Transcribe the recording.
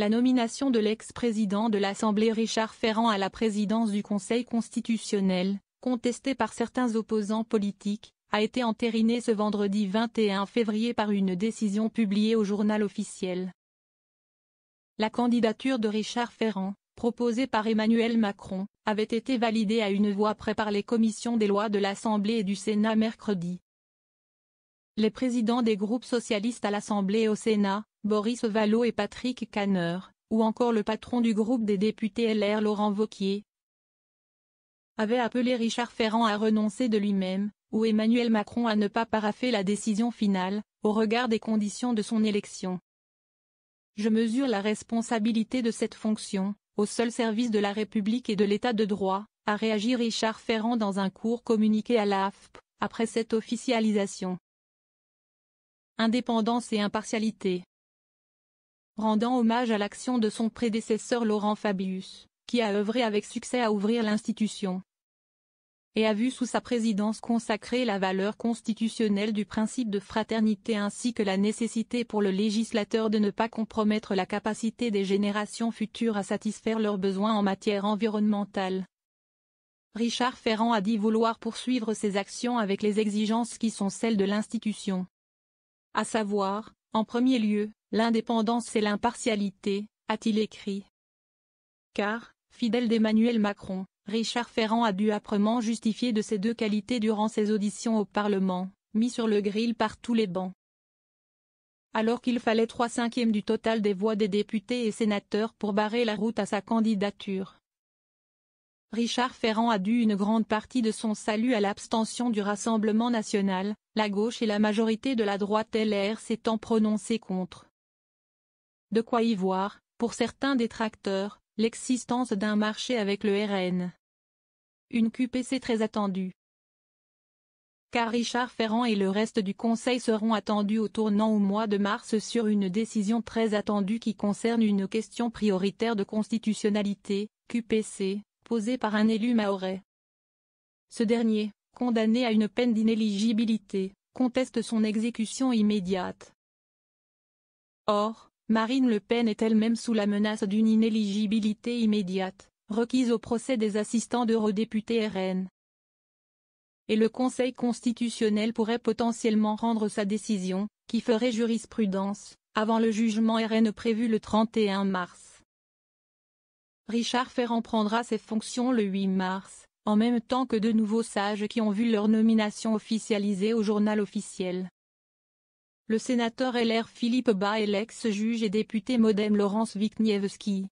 La nomination de l'ex-président de l'Assemblée Richard Ferrand à la présidence du Conseil constitutionnel, contestée par certains opposants politiques, a été entérinée ce vendredi 21 février par une décision publiée au Journal officiel. La candidature de Richard Ferrand, proposée par Emmanuel Macron, avait été validée à une voix près par les commissions des lois de l'Assemblée et du Sénat mercredi. Les présidents des groupes socialistes à l'Assemblée et au Sénat, Boris Vallaud et Patrick Kanner, ou encore le patron du groupe des députés LR Laurent Wauquiez, avaient appelé Richard Ferrand à renoncer de lui-même, ou Emmanuel Macron à ne pas parapher la décision finale, au regard des conditions de son élection. Je mesure la responsabilité de cette fonction, au seul service de la République et de l'État de droit, a réagi Richard Ferrand dans un court communiqué à l'AFP, après cette officialisation. Indépendance et impartialité. Rendant hommage à l'action de son prédécesseur Laurent Fabius, qui a œuvré avec succès à ouvrir l'institution et a vu sous sa présidence consacrer la valeur constitutionnelle du principe de fraternité ainsi que la nécessité pour le législateur de ne pas compromettre la capacité des générations futures à satisfaire leurs besoins en matière environnementale. Richard Ferrand a dit vouloir poursuivre ses actions avec les exigences qui sont celles de l'institution. À savoir, en premier lieu, l'indépendance et l'impartialité, a-t-il écrit. Car, fidèle d'Emmanuel Macron, Richard Ferrand a dû âprement justifier de ces deux qualités durant ses auditions au Parlement, mis sur le grill par tous les bancs. Alors qu'il fallait 3/5 du total des voix des députés et sénateurs pour barrer la route à sa candidature, Richard Ferrand a dû une grande partie de son salut à l'abstention du Rassemblement national, la gauche et la majorité de la droite LR s'étant prononcés contre. De quoi y voir, pour certains détracteurs, l'existence d'un marché avec le RN. Une QPC très attendue. Car Richard Ferrand et le reste du Conseil seront attendus au tournant au mois de mars sur une décision très attendue qui concerne une question prioritaire de constitutionnalité, QPC, posée par un élu mahorais. Ce dernier, condamné à une peine d'inéligibilité, conteste son exécution immédiate. Or, Marine Le Pen est elle-même sous la menace d'une inéligibilité immédiate, requise au procès des assistants d'eurodéputés RN. Et le Conseil constitutionnel pourrait potentiellement rendre sa décision, qui ferait jurisprudence, avant le jugement RN prévu le 31 mars. Richard Ferrand prendra ses fonctions le 8 mars, en même temps que de nouveaux sages qui ont vu leur nomination officialisée au Journal officiel. Le sénateur LR Philippe Bas et l'ex-juge et député MoDem Laurence Wiśniewski,